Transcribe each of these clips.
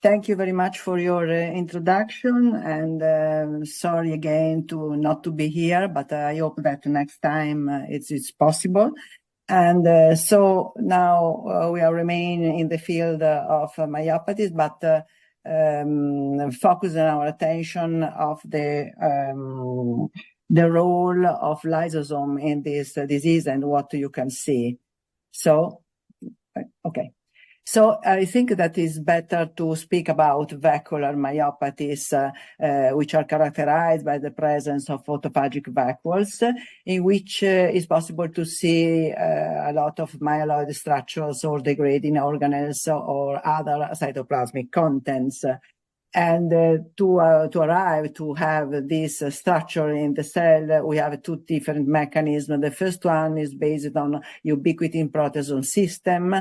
Thank you very much for your introduction, and sorry again not to be here, but I hope that next time it's possible. And so now we are remaining in the field of myopathies, but focusing our attention of the role of lysosome in this disease and what you can see. So, okay. So I think that it's better to speak about vacuolar myopathies, which are characterized by the presence of autophagic vacuoles, in which it's possible to see a lot of myeloid structures or degrading organelles or other cytoplasmic contents. And to arrive to have this structure in the cell, we have two different mechanisms. The first one is based on ubiquitin proteasome system,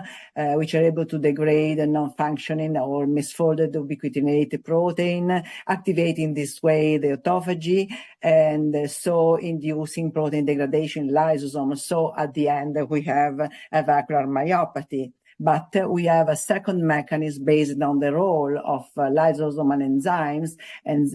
which are able to degrade a non-functioning or misfolded ubiquitinate protein, activating this way the autophagy, and so inducing protein degradation in lysosome. So at the end, we have a vacuolar myopathy. But we have a second mechanism based on the role of lysosomal enzymes, and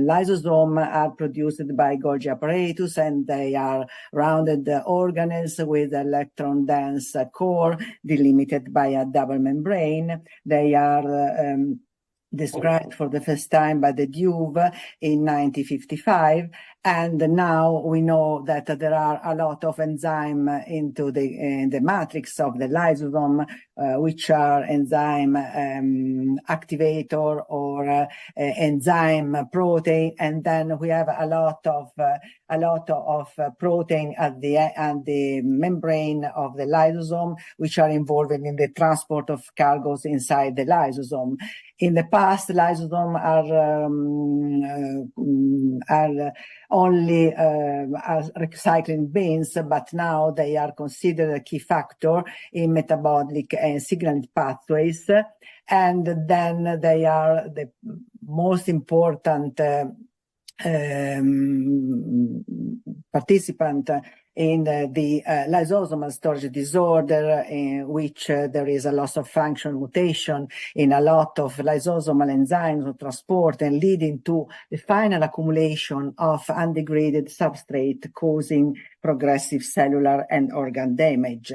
lysosomes are produced by Golgi apparatus, and they are rounded organelles with electron-dense core delimited by a double membrane. They are described for the first time by the Duve in 1955, and now we know that there are a lot of enzyme into the matrix of the lysosome, which are enzyme activator or enzyme protein, and then we have a lot of protein at the membrane of the lysosome, which are involved in the transport of cargoes inside the lysosome. In the past, lysosomes are only as recycling bins, but now they are considered a key factor in metabolic and signaling pathways, and then they are the most important participant in the lysosomal storage disorder, in which there is a loss of function mutation in a lot of lysosomal enzymes of transport, and leading to the final accumulation of undegraded substrate, causing progressive cellular and organ damage.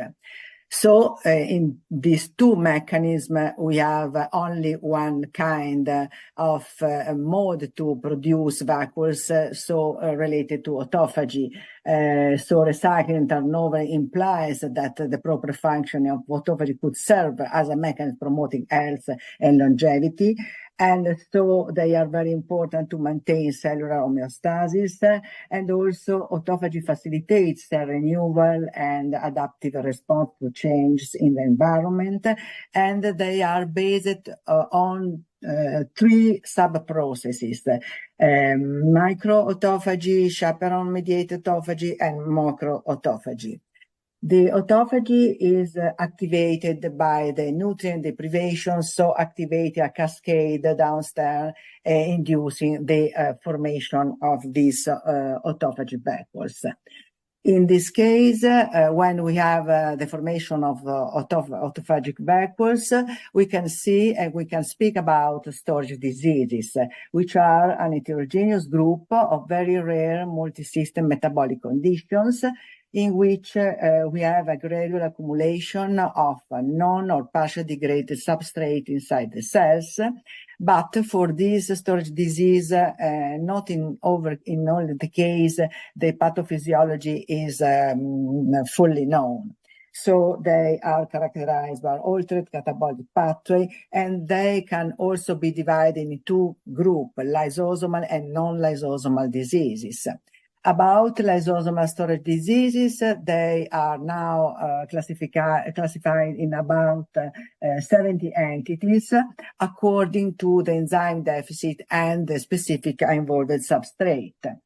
So in these two mechanisms, we have only one kind of mode to produce vacuoles, so related to autophagy. So recycling turnover implies that the proper function of autophagy could serve as a mechanism promoting health and longevity. And so they are very important to maintain cellular homeostasis, and also autophagy facilitates cell renewal and adaptive response to changes in the environment, and they are based on three sub-processes: microautophagy, chaperone-mediated autophagy, and macroautophagy. The autophagy is activated by the nutrient deprivation, so activating a cascade downstairs, inducing the formation of these autophagy vacuoles. In this case, when we have the formation of autophagic vacuoles, we can see and we can speak about storage diseases, which are an heterogeneous group of very rare multi-system metabolic conditions, in which we have a gradual accumulation of non or partially degraded substrate inside the cells. But for this storage disease, not in all the case, the pathophysiology is fully known. So they are characterized by altered catabolic pathway, and they can also be divided into two groups, lysosomal and non-lysosomal diseases. About lysosomal storage diseases, they are now classified in about 70 entities according to the enzyme deficit and the specific involved substrate.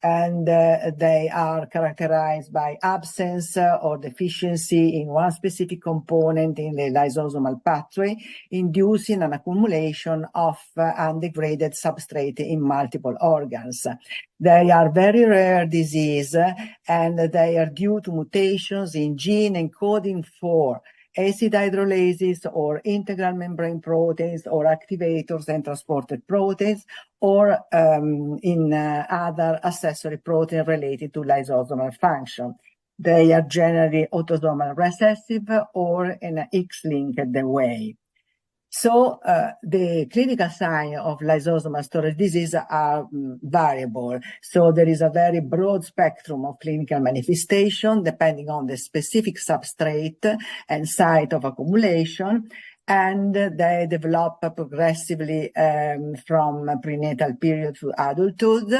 And they are characterized by absence or deficiency in one specific component in the lysosomal pathway, inducing an accumulation of undegraded substrate in multiple organs. They are very rare disease, and they are due to mutations in gene encoding for acid hydrolases or integral membrane proteins or activators and transported proteins, or in other accessory proteins related to lysosomal function. They are generally autosomal recessive or in an X-linked way. So the clinical signs of lysosomal storage disease are variable. So there is a very broad spectrum of clinical manifestation depending on the specific substrate and site of accumulation. And they develop progressively from prenatal period to adulthood,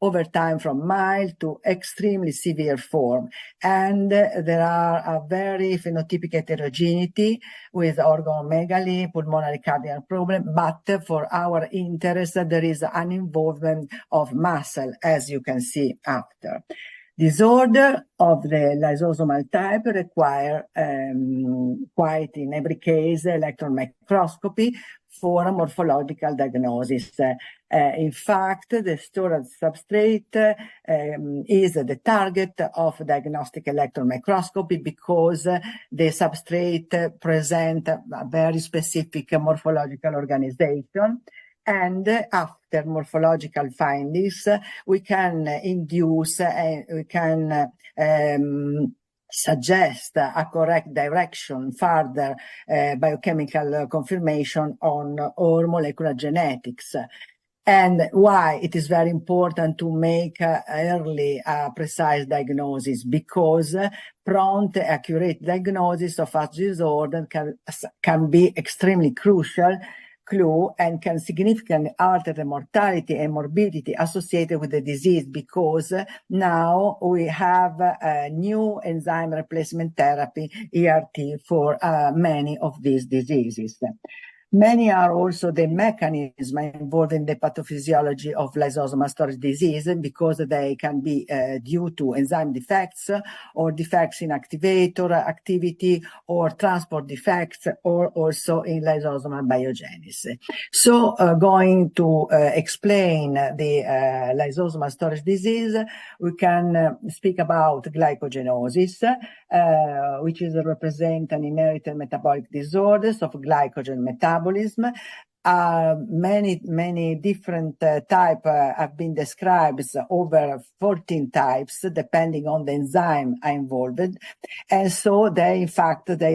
over time from mild to extremely severe form. And there are a very phenotypic heterogeneity with organomegaly, pulmonary cardiac problem, but for our interest, there is an involvement of muscle, as you can see after. Disorder of the lysosomal type require quite in every case electron microscopy for a morphological diagnosis. In fact, the storage substrate is the target of diagnostic electron microscopy because the substrate present a very specific morphological organization. And after morphological findings, we can induce, we can suggest a correct direction, further biochemical confirmation on or molecular genetics. And why it is very important to make early precise diagnosis, because prompt, accurate diagnosis of such disorder can be extremely crucial clue and can significantly alter the mortality and morbidity associated with the disease, because now we have a new enzyme replacement therapy, ERT, for many of these diseases. Many are also the mechanisms involved in the pathophysiology of lysosomal storage disease, because they can be due to enzyme defects or defects in activator activity or transport defects, or also in lysosomal biogenesis. So going to explain the lysosomal storage disease, we can speak about glycogenosis, which is represent an inherited metabolic disorders of glycogen metabolism. Many different types have been described, over 14 types, depending on the enzyme involved. And so they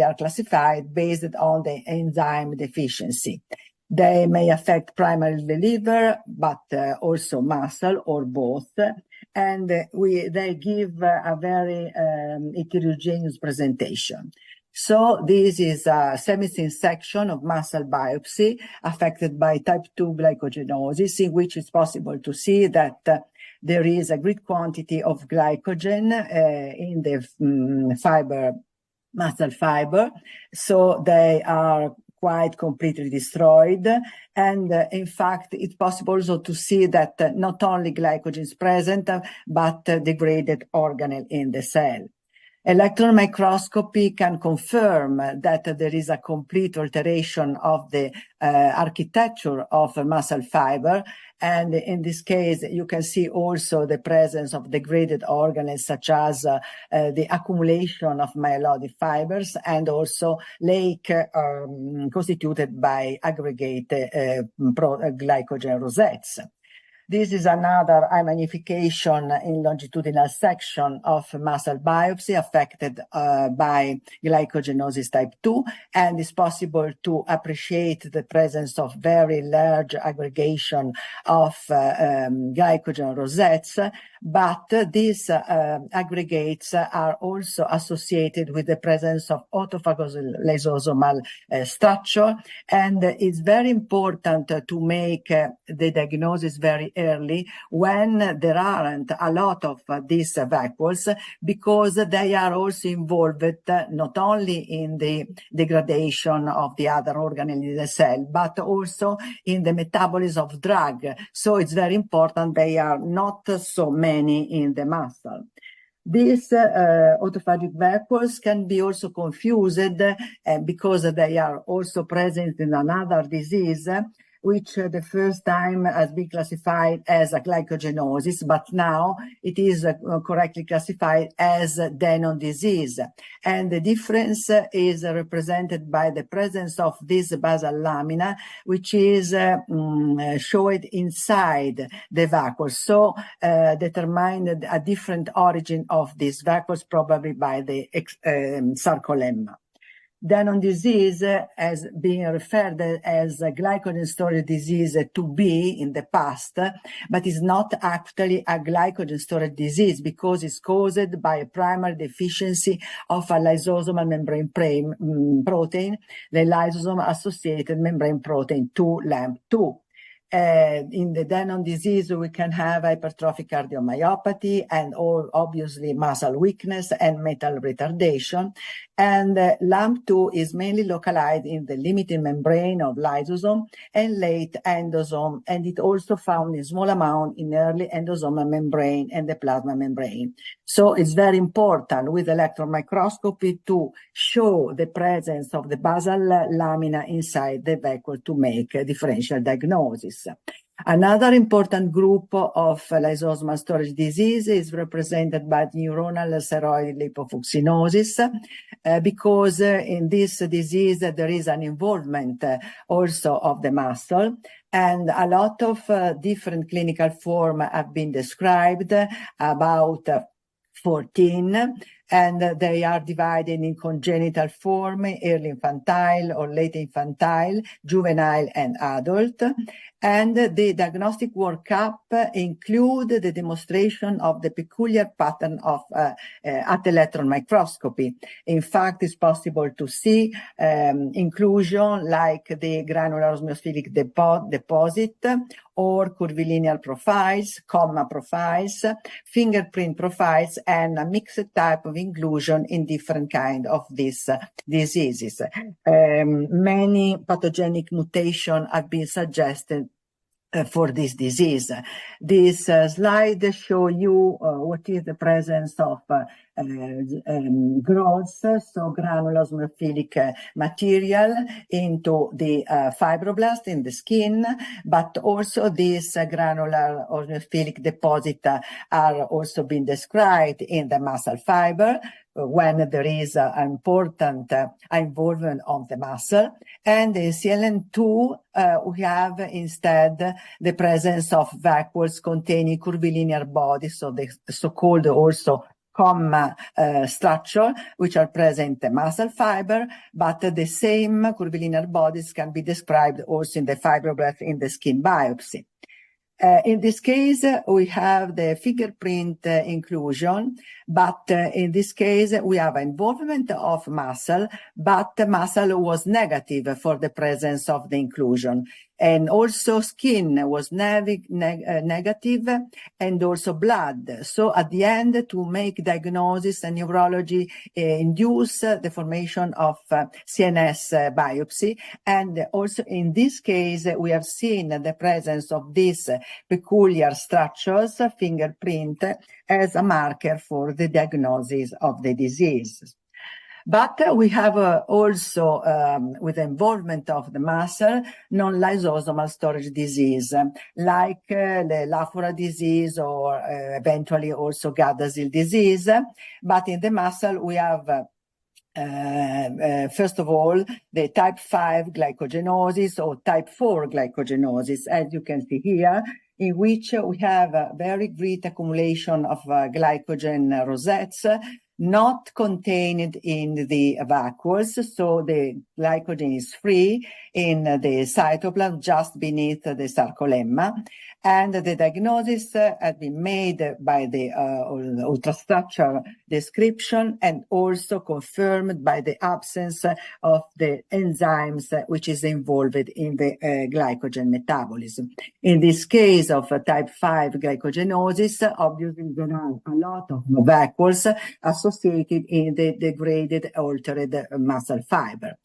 are classified based on the enzyme deficiency. They may affect primarily the liver, but also muscle or both. And they give a very heterogeneous presentation. So this is a semithin section of muscle biopsy affected by type 2 glycogenosis, in which it's possible to see that there is a great quantity of glycogen in the muscle fiber. So they are quite completely destroyed. And in fact, it's possible also to see that not only glycogen is present, but degraded organelle in the cell. Electron microscopy can confirm that there is a complete alteration of the architecture of a muscle fiber. And in this case, you can see also the presence of degraded organelles, such as the accumulation of myeloid fibers, and also lake constituted by aggregate glycogen rosettes. This is another high magnification in longitudinal section of muscle biopsy affected by glycogenosis type 2, and it's possible to appreciate the presence of very large aggregation of glycogen rosettes, but these aggregates are also associated with the presence of autophagous lysosomal structure, and it's very important to make the diagnosis very early when there aren't a lot of these vacuoles, because they are also involved not only in the degradation of the other organelle in the cell, but also in the metabolism of drug. So it's very important they are not so many in the muscle. These autophagic vacuoles can be also confused because they are also present in another disease, which the first time has been classified as a glycogenosis, but now it is correctly classified as Danon disease. And the difference is represented by the presence of this basal lamina, which is shown inside the vacuole. So determined a different origin of these vacuoles, probably by the sarcolemma. Danon disease has been referred as a glycogen storage disease to be in the past, but is not actually a glycogen storage disease because it's caused by a primary deficiency of a lysosomal membrane protein, the lysosome-associated membrane protein 2, LAMP2. In the Danon disease, we can have hypertrophic cardiomyopathy and obviously muscle weakness and mental retardation. And LAMP2 is mainly localized in the limiting membrane of lysosome and late endosome, and it also found in small amount in early endosomal membrane and the plasma membrane. So it's very important with electron microscopy to show the presence of the basal lamina inside the vacuole to make a differential diagnosis. Another important group of lysosomal storage disease is represented by neuronal ceroid lipofuscinosis, because in this disease there is an involvement also of the muscle, and a lot of different clinical forms have been described, about 14, and they are divided in congenital form, early infantile or late infantile, juvenile and adult. And the diagnostic workup include the demonstration of the peculiar pattern of at electron microscopy. In fact, it's possible to see inclusion like the granular osmophilic deposit or curvilinear profiles, comma profiles, fingerprint profiles, and a mixed type of inclusion in different kind of these diseases. Many pathogenic mutations have been suggested for this disease. This slide show you what is the presence of growths, so granular osmophilic material into the fibroblast in the skin, but also these granular osmophilic deposit are also being described in the muscle fiber when there is an important involvement of the muscle. And in CLN2, we have instead the presence of vacuoles containing curvilinear bodies, so the so-called also comma structure, which are present in the muscle fiber, but the same curvilinear bodies can be described also in the fibroblast in the skin biopsy. In this case, we have the fingerprint inclusion, but in this case, we have involvement of muscle, but the muscle was negative for the presence of the inclusion. And also skin was negative, and also blood. So at the end, to make diagnosis and neurology, induce the formation of CNS biopsy. And also in this case, we have seen the presence of these peculiar structures, fingerprint, as a marker for the diagnosis of the disease. But we have also, with the involvement of the muscle, non-lysosomal storage disease, like the Lafora disease or eventually also Gardasil disease. But in the muscle, we have first of all, the type 5 glycogenosis or type 4 glycogenosis, as you can see here, in which we have a very great accumulation of glycogen rosettes, not contained in the vacuoles, so the glycogen is free in the cytoplasm just beneath the sarcolemma. And the diagnosis has been made by the ultrastructure description and also confirmed by the absence of the enzymes which is involved in the glycogen metabolism. In this case of type 5 glycogenosis, obviously there are a lot of vacuoles associated in the degraded, altered muscle fiber.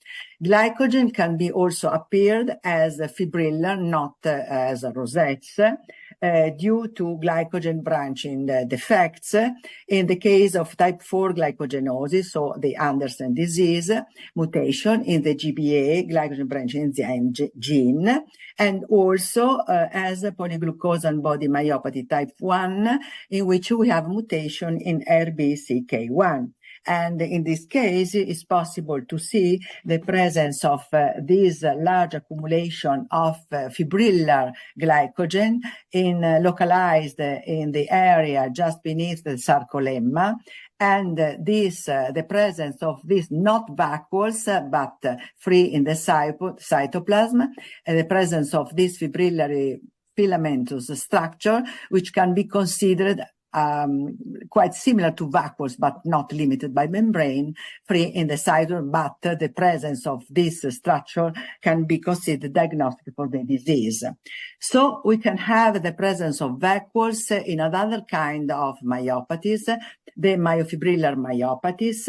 Glycogen can be also appeared as fibrillar, not as rosettes, due to glycogen branching defects. In the case of type 4 glycogenosis, so the Anderson disease, mutation in the GBA, glycogen branching enzyme gene, and also as polyglucosan body myopathy type 1, in which we have mutation in RBCK1. And in this case, it's possible to see the presence of this large accumulation of fibrillar glycogen localized in the area just beneath the sarcolemma. And the presence of these not vacuoles, but free in the cytoplasm, and the presence of this fibrillary filamentous structure, which can be considered quite similar to vacuoles, but not limited by membrane, free in the cytoplasm, but the presence of this structure can be considered diagnostic for the disease. So we can have the presence of vacuoles in another kind of myopathies, the myofibrillar myopathies,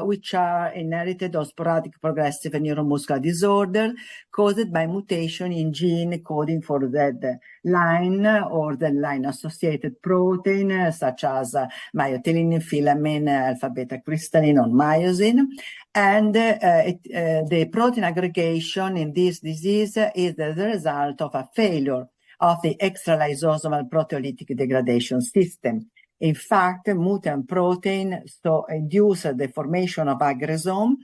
which are inherited or sporadic progressive neuromuscular disorder caused by mutation in gene coding for the line or the line-associated protein, such as myotelin, filamin, alpha-beta crystalline, or myosin. And the protein aggregation in this disease is the result of a failure of the extra-lysosomal proteolytic degradation system. In fact, mutant protein induce the formation of agrosome,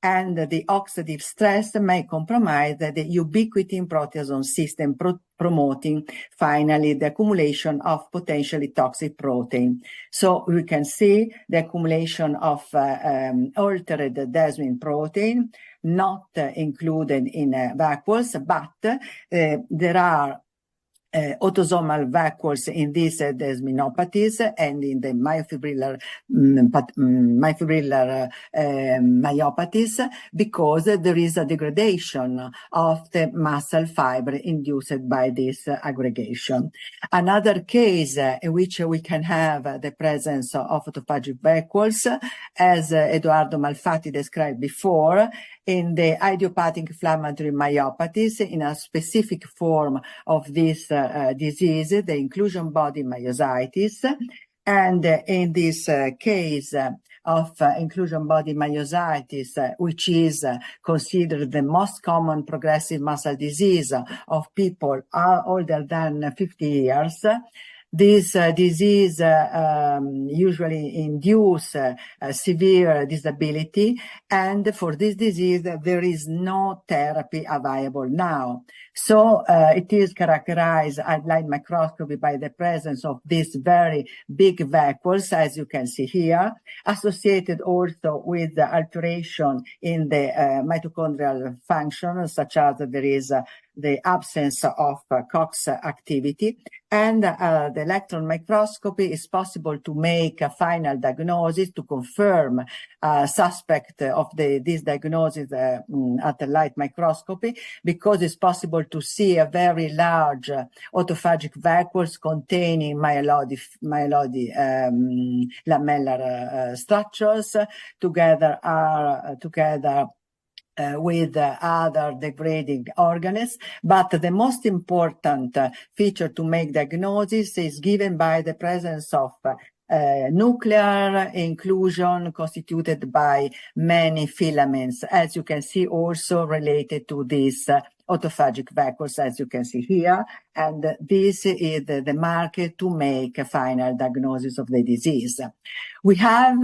and the oxidative stress may compromise the ubiquitin proteasome system, promoting finally the accumulation of potentially toxic protein. So we can see the accumulation of altered desmin protein, not included in vacuoles, but there are autosomal vacuoles in these desminopathies and in the myofibrillar myopathies, because there is a degradation of the muscle fiber induced by this aggregation. Another case in which we can have the presence of autophagic vacuoles, as Edoardo Malfatti described before, in the idiopathic inflammatory myopathies, in a specific form of this disease, the inclusion body myositis. And in this case of inclusion body myositis, which is considered the most common progressive muscle disease of people older than 50 years, this disease usually induce severe disability, and for this disease there is no therapy available now. So it is characterized at light microscopy by the presence of these very big vacuoles, as you can see here, associated also with the alteration in the mitochondrial function, such as there is the absence of COX activity. And the electron microscopy is possible to make a final diagnosis, to confirm suspect of this diagnosis at the light microscopy, because it's possible to see a very large autophagic vacuoles containing myeloid lamellar structures, together with other degrading organs. But the most important feature to make diagnosis is given by the presence of nuclear inclusion constituted by many filaments, as you can see, also related to this autophagic vacuoles, as you can see here. And this is the marker to make a final diagnosis of the disease. We have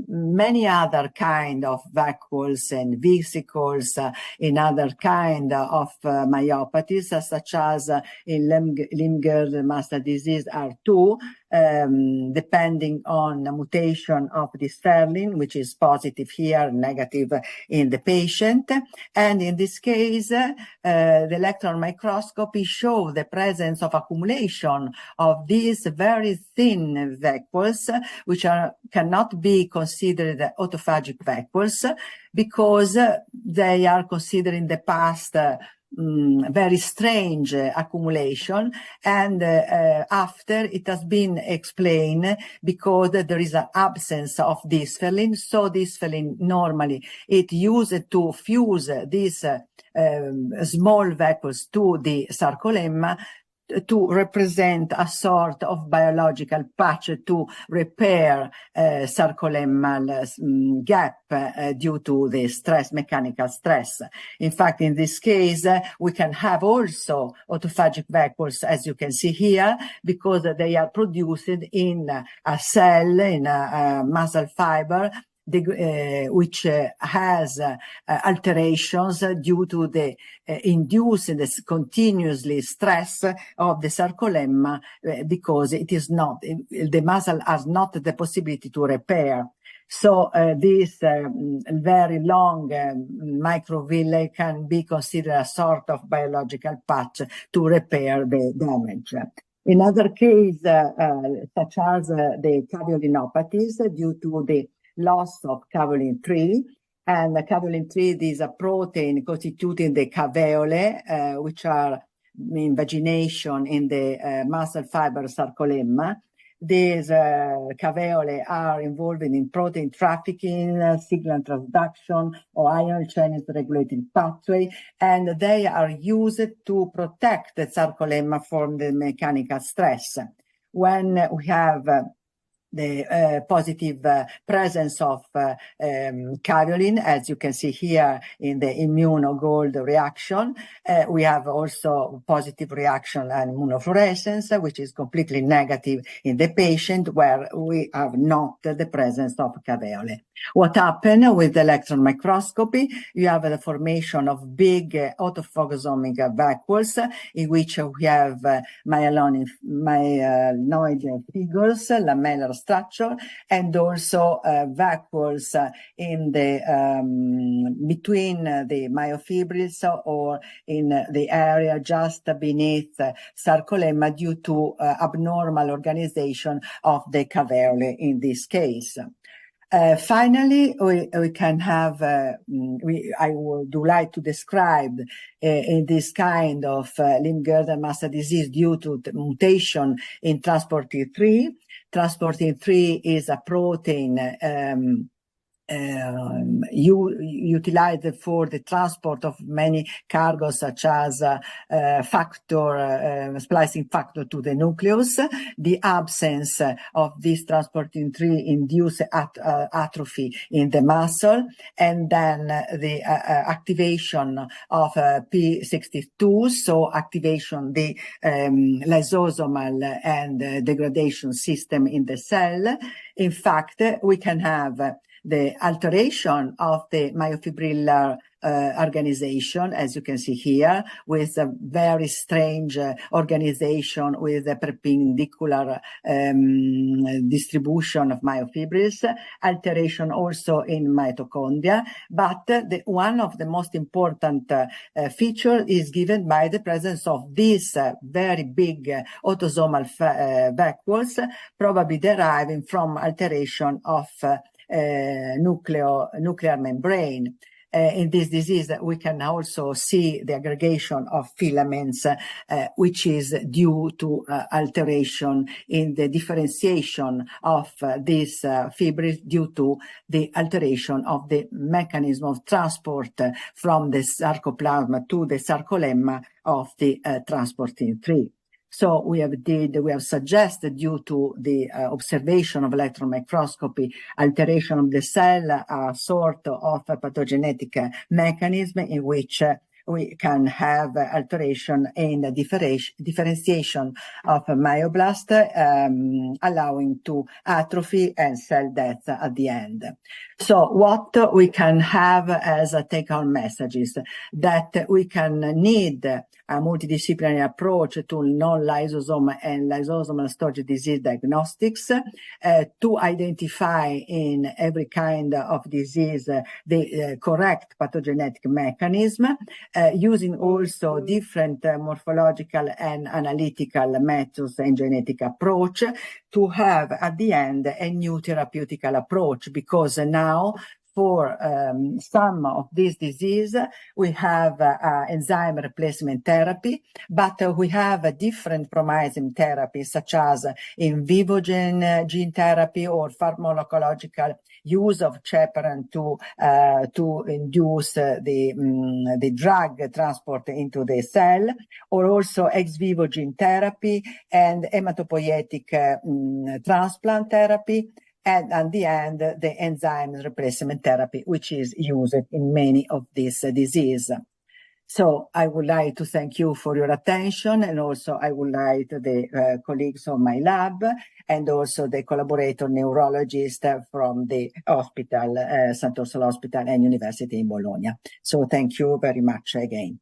many other kind of vacuoles and vesicles in other kind of myopathies, such as in Limb-Girdle muscle disease R2, depending on the mutation of this ferlin, which is positive here, negative in the patient. And in this case, the electron microscopy show the presence of accumulation of these very thin vacuoles, which cannot be considered autophagic vacuoles, because they are considered in the past very strange accumulation, and after it has been explained because there is an absence of this ferlin. So this ferlin normally it used to fuse these small vacuoles to the sarcolemma, to represent a sort of biological patch to repair sarcolemmal gap due to the stress, mechanical stress. In fact, in this case, we can have also autophagic vacuoles, as you can see here, because they are produced in a cell, in a muscle fiber, which has alterations due to the induced continuously stress of the sarcolemma, because it is not, the muscle has not the possibility to repair. So this very long microvilli can be considered a sort of biological patch to repair the damage. In other cases, such as the caviolinopathies due to the loss of caveolin 3, and the caveolin 3 is a protein constituting the caveole, which are invagination in the muscle fiber sarcolemma. These caveole are involved in protein trafficking, signal transduction, or ion channel regulating pathway, and they are used to protect the sarcolemma from the mechanical stress. When we have the positive presence of caveolin, as you can see here in the immunogold reaction. We have also positive reaction and immunofluorescence, which is completely negative in the patient where we have not the presence of caveole. What happened with the electron microscopy? You have the formation of big autophagosomic vacuoles in which we have myelinoid figures, lamellar structure, and also vacuoles in the between the myofibrils or in the area just beneath sarcolemma due to abnormal organization of the caveole in this case. Finally, we can have, I would like to describe in this kind of limb-girdle muscle disease due to the mutation in transportin 3. Transportin 3 is a protein utilized for the transport of many cargos, such as splicing factor to the nucleus. The absence of this transportin 3 induces atrophy in the muscle, and then the activation of P62, so activation the lysosomal and degradation system in the cell. In fact, we can have the alteration of the myofibrillar organization, as you can see here, with a very strange organization with a perpendicular distribution of myofibrils, alteration also in mitochondria, but one of the most important feature is given by the presence of these very big autosomal vacuoles, probably deriving from alteration of nuclear membrane. In this disease, we can also see the aggregation of filaments, which is due to alteration in the differentiation of these fibers due to the alteration of the mechanism of transport from the sarcoplasma to the sarcolemma of the transportin 3. So we have suggested, due to the observation of electron microscopy, alteration of the cell, a sort of a pathogenetic mechanism in which we can have alteration in the differentiation of myoblast, allowing to atrophy and cell death at the end. So what we can have as a take-home message is that we can need a multidisciplinary approach to non-lysosomal and lysosomal storage disease diagnostics to identify in every kind of disease the correct pathogenetic mechanism, using also different morphological and analytical methods and genetic approach to have at the end a new therapeutical approach, because now for some of this disease, we have enzyme replacement therapy, but we have different promising therapies such as in vivo gene therapy or pharmacological use of chaperone to induce the drug transport into the cell, or also ex vivo gene therapy and hematopoietic transplant therapy. And at the end, the enzyme replacement therapy, which is used in many of these diseases. So I would like to thank you for your attention, and also I would like the colleagues of my lab and also the collaborator neurologist from the hospital, Sant'Orsola Hospital and University in Bologna. So thank you very much again.